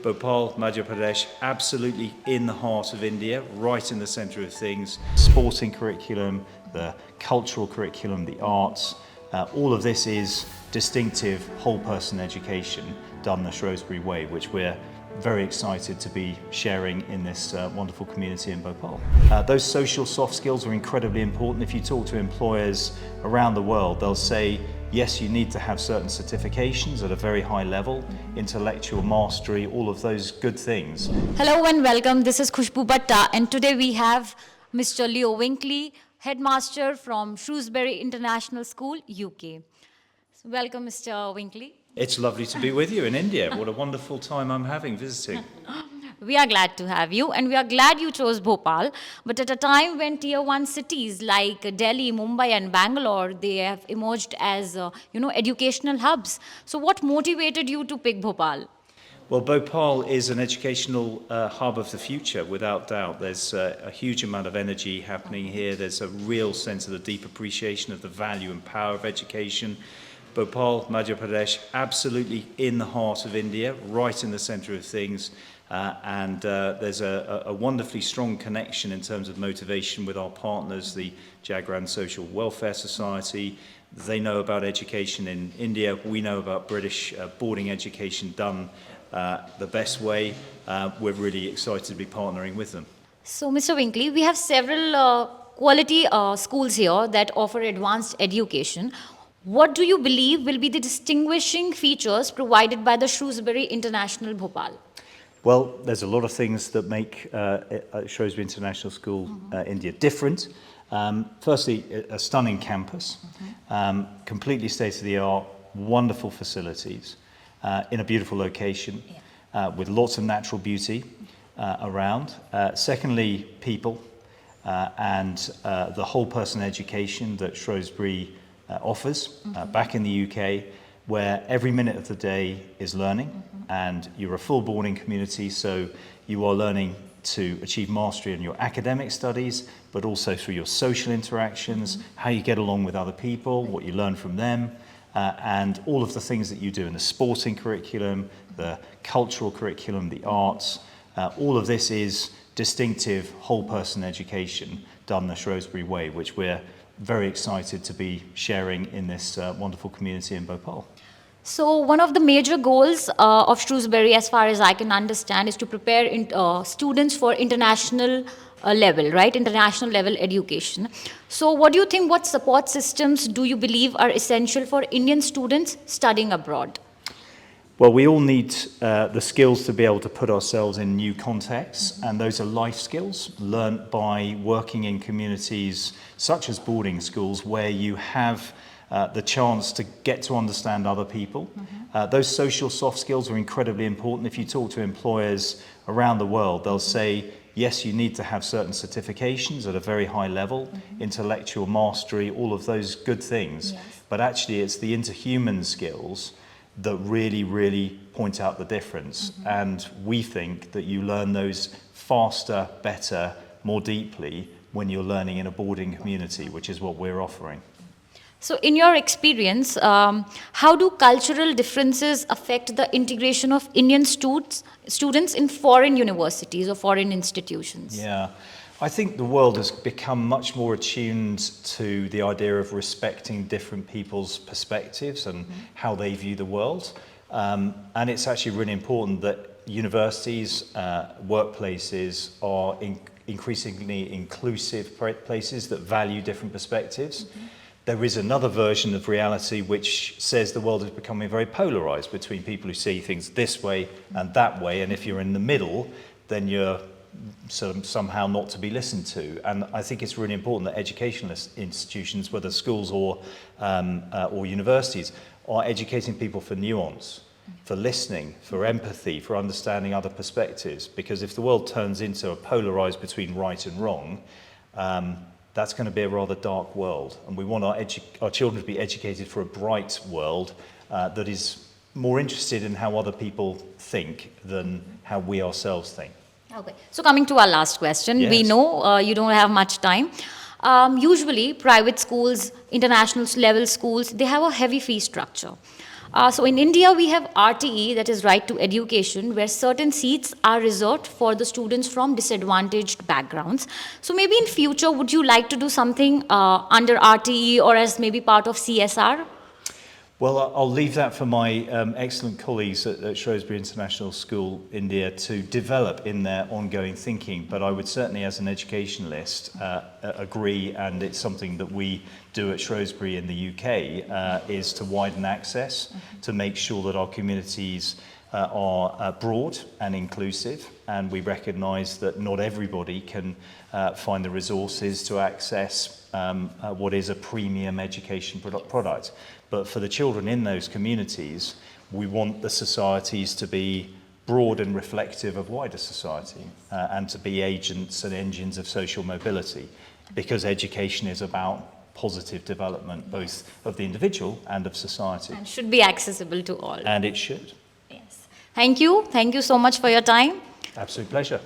Bhopal, Madhya Pradesh, absolutely in the heart of India, right in the centre of things. Sporting curriculum, the cultural curriculum, the arts, all of this is distinctive whole person education done the Shrewsbury way, which we're very excited to be sharing in this wonderful community in Bhopal. Those social soft skills are incredibly important. If you talk to employers around the world, they'll say, yes, you need to have certain certifications at a very high level, intellectual mastery, all of those good things. Hello and welcome. This is Khushbu Bhatta, and today we have Mr. Leo Winkley, headmaster from Shrewsbury International School, UK. So welcome, Mr. Winkley. It's lovely to be with you in India. What a wonderful time I'm having visiting. We are glad to have you, and we are glad you chose Bhopal. But at a time when Tier 1 cities like Delhi, Mumbai, and Bangalore, they have emerged as educational hubs. So, what motivated you to pick Bhopal? Well, Bhopal is an educational hub of the future, without doubt. There's a huge amount of energy happening here. There's a real sense of the deep appreciation of the value and power of education. Bhopal, Madhya Pradesh, absolutely in the heart of India, right in the centre of things. And there's a wonderfully strong connection in terms of motivation with our partners, the Jagran Social Welfare Society. They know about education in India. We know about British boarding education done the best way. We're really excited to be partnering with them. So, Mr. Winkley, we have several quality schools here that offer advanced education. What do you believe will be the distinguishing features provided by the Shrewsbury International Bhopal? Well, there's a lot of things that make Shrewsbury International School India different. Firstly, a stunning campus, completely state-of-the-art, wonderful facilities, in a beautiful location, with lots of natural beauty around. Secondly, people and the whole person education that Shrewsbury offers back in the UK, where every minute of the day is learning, and you're a full boarding community, so you are learning to achieve mastery in your academic studies, but also through your social interactions, how you get along with other people, what you learn from them, and all of the things that you do in the sporting curriculum, the cultural curriculum, the arts. All of this is distinctive whole person education done the Shrewsbury way, which we're very excited to be sharing in this wonderful community in Bhopal. So, one of the major goals of Shrewsbury, as far as I can understand, is to prepare students for international level, right? International level education. So, what do you think, what support systems do you believe are essential for Indian students studying abroad? Well, we all need the skills to be able to put ourselves in new contexts, and those are life skills learnt by working in communities such as boarding schools, where you have the chance to get to understand other people. Those social soft skills are incredibly important. If you talk to employers around the world, they'll say, yes, you need to have certain certifications at a very high level, intellectual mastery, all of those good things. Yes. But actually, it's the interhuman skills that really point out the difference. And we think that you learn those faster, better, more deeply when you're learning in a boarding community, which is what we're offering. So, in your experience, how do cultural differences affect the integration of Indian students in foreign universities or foreign institutions? Yeah, I think the world has become much more attuned to the idea of respecting different people's perspectives and how they view the world. And it's actually really important that universities, workplaces are increasingly inclusive places that value different perspectives. There is another version of reality which says the world is becoming very polarized between people who see things this way and that way, and if you're in the middle, then you're sort of somehow not to be listened to. And I think it's really important that educational institutions, whether schools or universities, are educating people for nuance, for listening, for empathy, for understanding other perspectives. Because if the world turns into a polarized between right and wrong, that's going to be a rather dark world. And we want our children to be educated for a bright world that is more interested in how other people think than how we ourselves think. Okay, so coming to our last question, Yes. we know you don't have much time. Usually, private schools, international level schools, they have a heavy fee structure. So in India, we have RTE, that is Right to Education, where certain seats are reserved for the students from disadvantaged backgrounds. So maybe in future, would you like to do something under RTE or as maybe part of CSR? Well, I'll leave that for my excellent colleagues at Shrewsbury International School, India, to develop in their ongoing thinking. But I would certainly, as an educationalist, agree, and it's something that we do at Shrewsbury in the UK, is to widen access, to make sure that our communities are broad and inclusive, and we recognise that not everybody can find the resources to access what is a premium education product. But for the children in those communities, we want the societies to be broad and reflective of wider society, and to be agents and engines of social mobility, because education is about positive development, both of the individual and of society. And should be accessible to all. And it should. Yes. Thank you. Thank you so much for your time. Absolute pleasure.